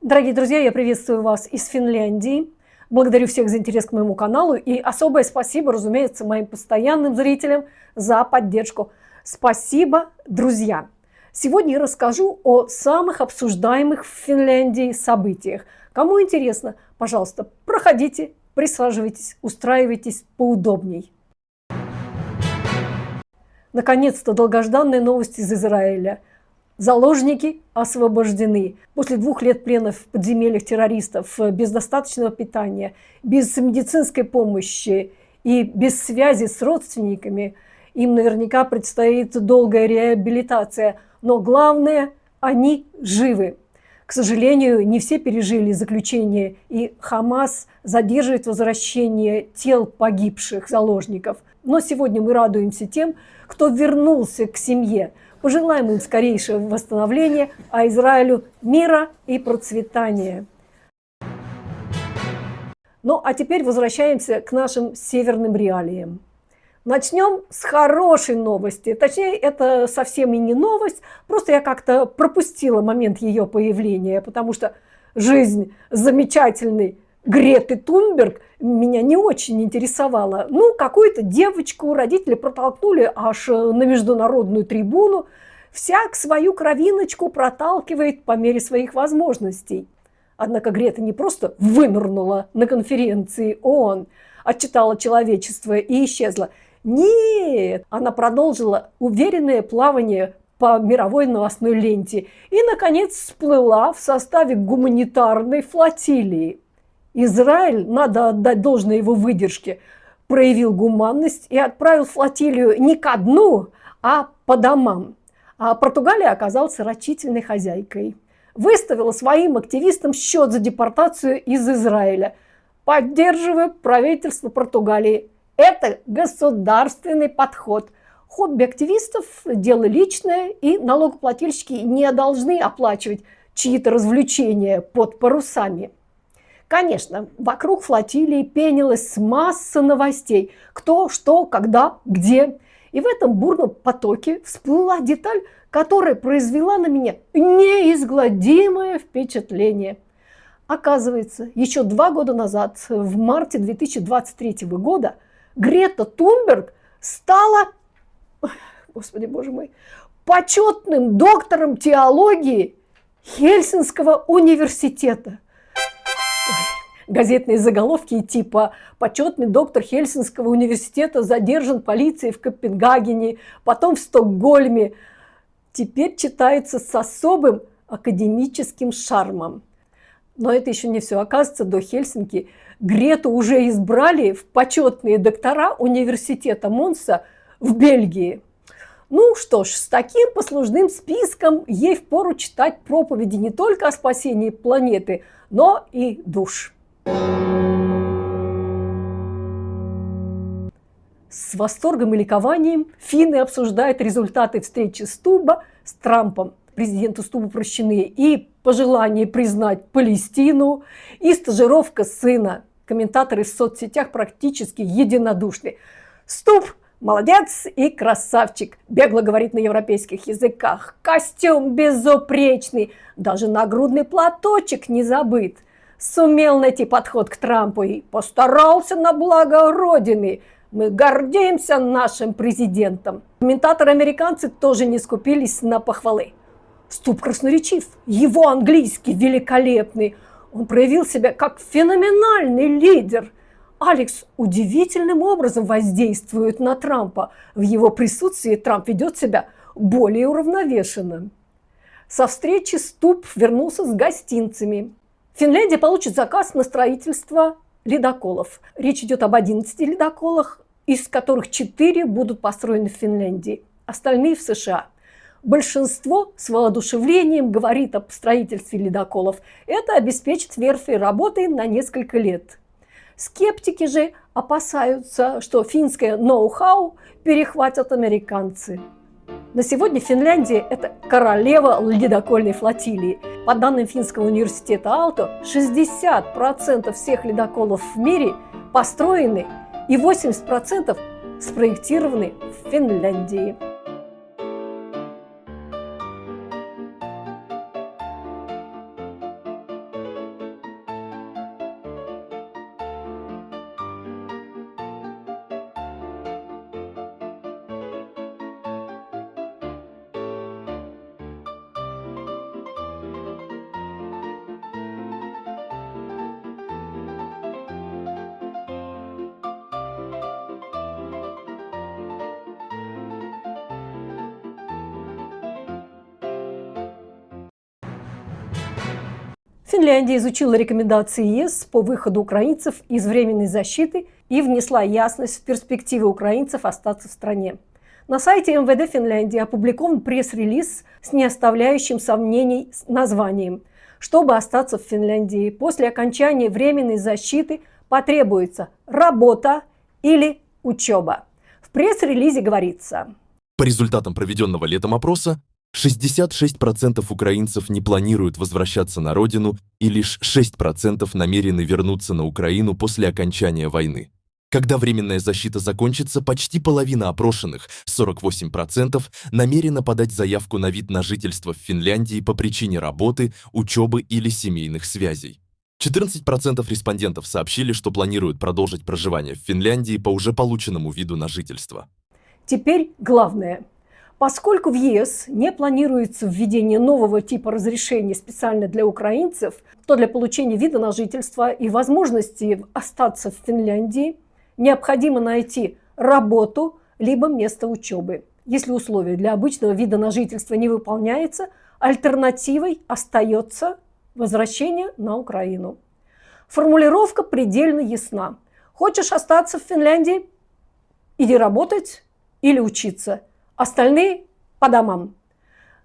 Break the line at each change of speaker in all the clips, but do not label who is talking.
Дорогие друзья, я приветствую вас из Финляндии. Благодарю всех за интерес к моему каналу и особое спасибо, разумеется, моим постоянным зрителям за поддержку. Спасибо, друзья! Сегодня я расскажу о самых обсуждаемых в Финляндии событиях. Кому интересно, пожалуйста, проходите, присаживайтесь, устраивайтесь поудобней. Наконец-то долгожданная новость из Израиля. Заложники освобождены. После 2 лет плена в подземельях террористов, без достаточного питания, без медицинской помощи и без связи с родственниками, им наверняка предстоит долгая реабилитация. Но главное, они живы. К сожалению, не все пережили заключение, и Хамас задерживает возвращение тел погибших заложников. Но сегодня мы радуемся тем, кто вернулся к семье. Пожелаем им скорейшего восстановления, а Израилю мира и процветания. Ну, а теперь возвращаемся к нашим северным реалиям. Начнем с хорошей новости. Точнее, это совсем и не новость, просто я как-то пропустила момент ее появления, потому что жизнь замечательной Греты Тунберг меня не очень интересовала. Ну, какую-то девочку родители протолкнули аж на международную трибуну. Всяк свою кровиночку проталкивает по мере своих возможностей. Однако Грета не просто вынырнула на конференции ООН, отчитала человечество и исчезла. Нет, она продолжила уверенное плавание по мировой новостной ленте и, наконец, всплыла в составе гуманитарной флотилии. Израиль, надо отдать должное его выдержке, проявил гуманность и отправил флотилию не ко дну, а по домам. А Португалия оказалась рачительной хозяйкой. Выставила своим активистам счет за депортацию из Израиля. Поддерживая правительство Португалии. Это государственный подход. Хобби активистов – дело личное, и налогоплательщики не должны оплачивать чьи-то развлечения под парусами. Конечно, вокруг флотилии пенилась масса новостей. Кто, что, когда, где. И в этом бурном потоке всплыла деталь, которая произвела на меня неизгладимое впечатление. Оказывается, еще 2 года назад, в марте 2023 года, Грета Тунберг стала, господи боже мой, почетным доктором теологии Хельсинского университета. Газетные заголовки типа «Почетный доктор Хельсинского университета задержан полицией в Копенгагене, потом в Стокгольме» теперь читаются с особым академическим шармом. Но это еще не все. Оказывается, до Хельсинки Грету уже избрали в почетные доктора университета Монса в Бельгии. Ну что ж, с таким послужным списком ей впору читать проповеди не только о спасении планеты, но и душ. С восторгом и ликованием финны обсуждают результаты встречи Стубба с Трампом. Президенту Стуббу прощены и пожелание признать Палестину, и стажировка сына. Комментаторы в соцсетях практически единодушны. Стубб молодец и красавчик, бегло говорит на европейских языках. Костюм безупречный, даже нагрудный платочек не забыт. Сумел найти подход к Трампу и постарался на благо Родины. Мы гордимся нашим президентом. Комментаторы-американцы тоже не скупились на похвалы. Стубб красноречив, его английский великолепный. Он проявил себя как феноменальный лидер. Алекс удивительным образом воздействует на Трампа. В его присутствии Трамп ведет себя более уравновешенно. Со встречи Стубб вернулся с гостинцами. Финляндия получит заказ на строительство ледоколов. Речь идет об 11 ледоколах, из которых 4 будут построены в Финляндии, остальные в США. Большинство с воодушевлением говорит об строительстве ледоколов. Это обеспечит верфи работой на несколько лет. Скептики же опасаются, что финское ноу-хау перехватят американцы. На сегодня Финляндия – это королева ледокольной флотилии. По данным Финского университета Aalto, 60% всех ледоколов в мире построены и 80% спроектированы в Финляндии. Финляндия изучила рекомендации ЕС по выходу украинцев из временной защиты и внесла ясность в перспективы украинцев остаться в стране. На сайте МВД Финляндии опубликован пресс-релиз с не оставляющим сомнений названием «Чтобы остаться в Финляндии, после окончания временной защиты потребуется работа или учеба». В пресс-релизе говорится:
по результатам проведенного летом опроса, 66% украинцев не планируют возвращаться на родину, и лишь 6% намерены вернуться на Украину после окончания войны. Когда временная защита закончится, почти половина опрошенных, 48%, намерена подать заявку на вид на жительство в Финляндии по причине работы, учебы или семейных связей. 14% респондентов сообщили, что планируют продолжить проживание в Финляндии по уже полученному виду на жительство.
Теперь главное. Поскольку в ЕС не планируется введение нового типа разрешений специально для украинцев, то для получения вида на жительство и возможности остаться в Финляндии необходимо найти работу либо место учебы. Если условие для обычного вида на жительство не выполняется, альтернативой остается возвращение на Украину. Формулировка предельно ясна. Хочешь остаться в Финляндии? Иди работать или учиться. Остальные по домам.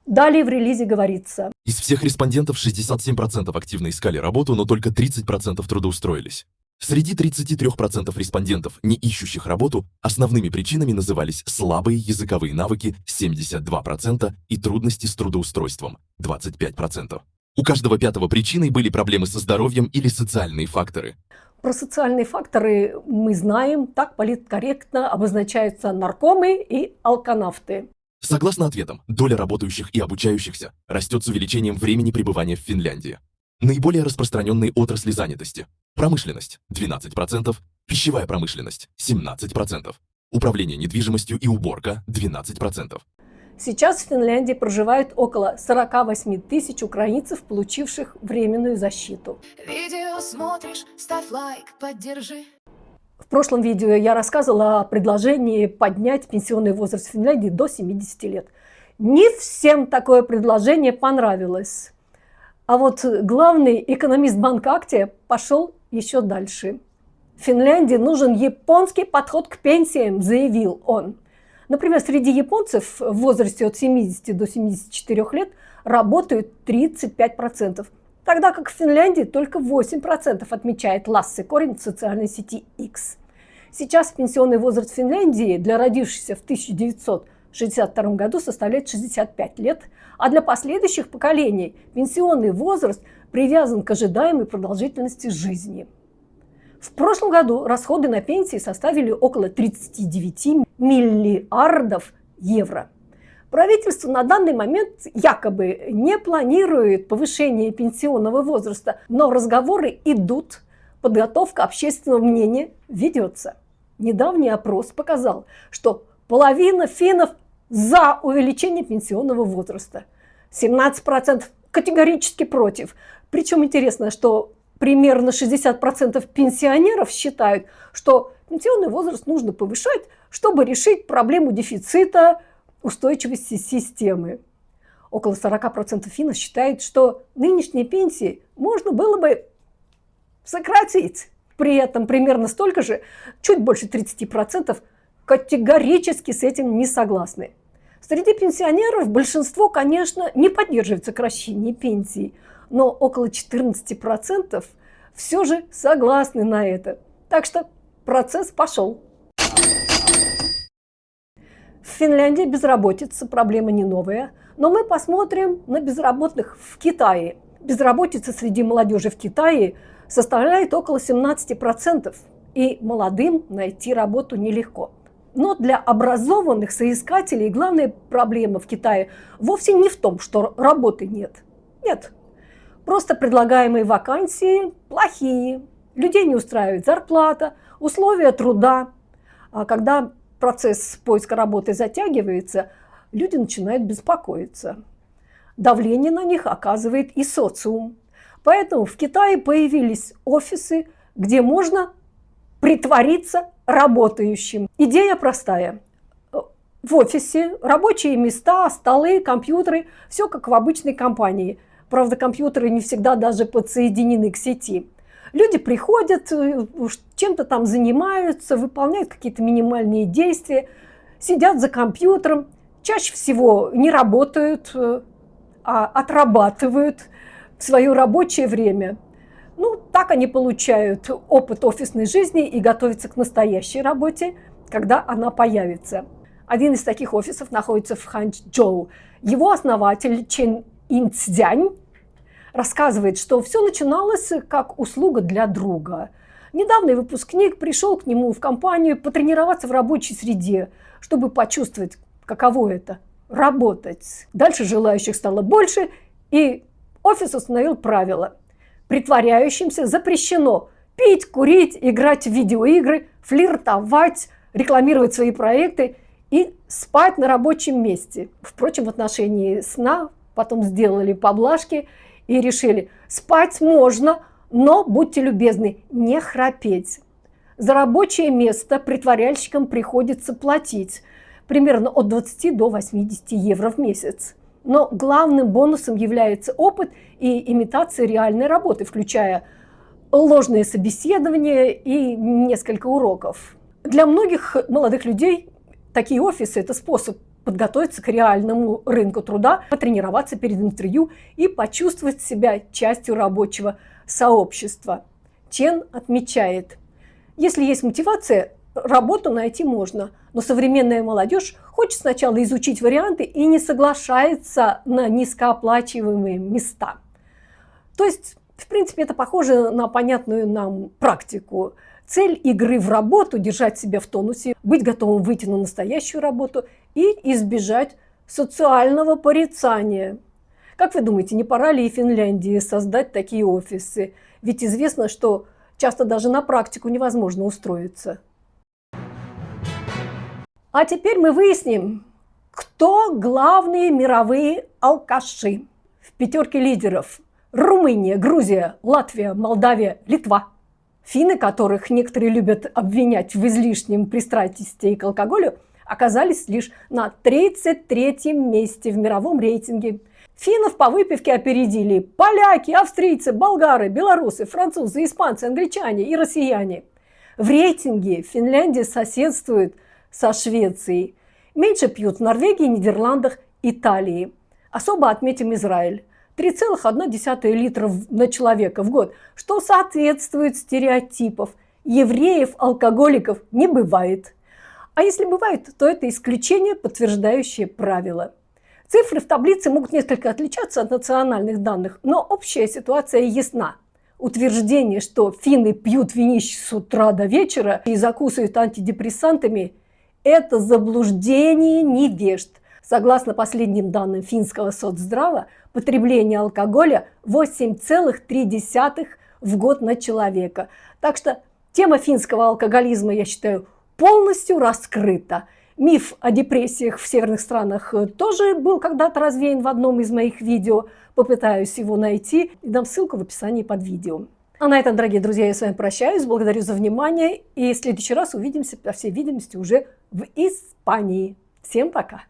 Далее в релизе говорится:
из всех респондентов 67% активно искали работу, но только 30% трудоустроились. Среди 33% респондентов, не ищущих работу, основными причинами назывались слабые языковые навыки 72% и трудности с трудоустройством 25%. У каждого пятого причиной были проблемы со здоровьем или социальные факторы.
Про социальные факторы мы знаем, так политкорректно обозначаются наркомы и алканавты.
Согласно ответам, доля работающих и обучающихся растет с увеличением времени пребывания в Финляндии. Наиболее распространенные отрасли занятости: промышленность – 12%, пищевая промышленность – 17%, управление недвижимостью и уборка – 12%.
Сейчас в Финляндии проживает около 48 тысяч украинцев, получивших временную защиту.
Видео смотришь, ставь лайк, поддержи.
В прошлом видео я рассказывала о предложении поднять пенсионный возраст в Финляндии до 70 лет. Не всем такое предложение понравилось. А вот главный экономист Банка Актия пошел еще дальше. В Финляндии нужен японский подход к пенсиям, заявил он. Например, среди японцев в возрасте от 70 до 74 лет работают 35%, тогда как в Финляндии только 8%, отмечает Лассе Корин в социальной сети X. Сейчас пенсионный возраст в Финляндии для родившихся в 1962 году составляет 65 лет, а для последующих поколений пенсионный возраст привязан к ожидаемой продолжительности жизни. В прошлом году расходы на пенсии составили около 39 миллиардов евро. Правительство на данный момент якобы не планирует повышение пенсионного возраста, но разговоры идут, подготовка общественного мнения ведется. Недавний опрос показал, что половина финнов за увеличение пенсионного возраста, 17% категорически против. Причем интересно, что примерно 60% пенсионеров считают, что пенсионный возраст нужно повышать, чтобы решить проблему дефицита устойчивости системы. Около 40% финнов считают, что нынешние пенсии можно было бы сократить. При этом примерно столько же, чуть больше 30%, категорически с этим не согласны. Среди пенсионеров большинство, конечно, не поддерживает сокращение пенсий, но около 14% все же согласны на это. Так что процесс пошел. В Финляндии безработица – проблема не новая, но мы посмотрим на безработных в Китае. Безработица среди молодежи в Китае составляет около 17%, и молодым найти работу нелегко. Но для образованных соискателей главная проблема в Китае вовсе не в том, что работы нет. Нет. Просто предлагаемые вакансии плохие. Людей не устраивает зарплата, условия труда. А когда процесс поиска работы затягивается, люди начинают беспокоиться. Давление на них оказывает и социум. Поэтому в Китае появились офисы, где можно притвориться работающим. Идея простая. В офисе рабочие места, столы, компьютеры, все как в обычной компании. Правда, компьютеры не всегда даже подсоединены к сети. Люди приходят, чем-то там занимаются, выполняют какие-то минимальные действия, сидят за компьютером, чаще всего не работают, а отрабатывают свое рабочее время. Ну, так они получают опыт офисной жизни и готовятся к настоящей работе, когда она появится. Один из таких офисов находится в Ханчжоу. Его основатель Чен Инцзянь рассказывает, что все начиналось как услуга для друга. Недавний выпускник пришел к нему в компанию потренироваться в рабочей среде, чтобы почувствовать, каково это – работать. Дальше желающих стало больше, и офис установил правило. Притворяющимся запрещено пить, курить, играть в видеоигры, флиртовать, рекламировать свои проекты и спать на рабочем месте. Впрочем, в отношении сна потом сделали поблажки и решили: спать можно, но будьте любезны, не храпеть. За рабочее место притворяльщикам приходится платить примерно от 20 до 80 евро в месяц. Но главным бонусом является опыт и имитация реальной работы, включая ложные собеседования и несколько уроков. Для многих молодых людей такие офисы – это способ подготовиться к реальному рынку труда, потренироваться перед интервью и почувствовать себя частью рабочего сообщества. Чен отмечает: если есть мотивация, работу найти можно, но современная молодежь хочет сначала изучить варианты и не соглашается на низкооплачиваемые места. То есть, в принципе, это похоже на понятную нам практику. Цель игры в работу – держать себя в тонусе, быть готовым выйти на настоящую работу и избежать социального порицания. Как вы думаете, не пора ли и Финляндии создать такие офисы? Ведь известно, что часто даже на практику невозможно устроиться. А теперь мы выясним, кто главные мировые алкаши. В пятерке лидеров: Румыния, Грузия, Латвия, Молдавия, Литва. Финны, которых некоторые любят обвинять в излишнем пристрастии к алкоголю, оказались лишь на 33-м месте в мировом рейтинге. Финнов по выпивке опередили поляки, австрийцы, болгары, белорусы, французы, испанцы, англичане и россияне. В рейтинге Финляндия соседствует со Швецией. Меньше пьют в Норвегии, Нидерландах, Италии. Особо отметим Израиль. 3,1 литра на человека в год, что соответствует стереотипам. Евреев-алкоголиков не бывает. А если бывает, то это исключение, подтверждающее правило. Цифры в таблице могут несколько отличаться от национальных данных, но общая ситуация ясна. Утверждение, что финны пьют винище с утра до вечера и закусывают антидепрессантами – это заблуждение невежд. Согласно последним данным финского соцздрава, потребление алкоголя 8,3 в год на человека. Так что тема финского алкоголизма, я считаю, полностью раскрыта. Миф о депрессиях в северных странах тоже был когда-то развеян в одном из моих видео. Попытаюсь его найти и дам ссылку в описании под видео. А на этом, дорогие друзья, я с вами прощаюсь. Благодарю за внимание. И в следующий раз увидимся, по всей видимости, уже в Испании. Всем пока!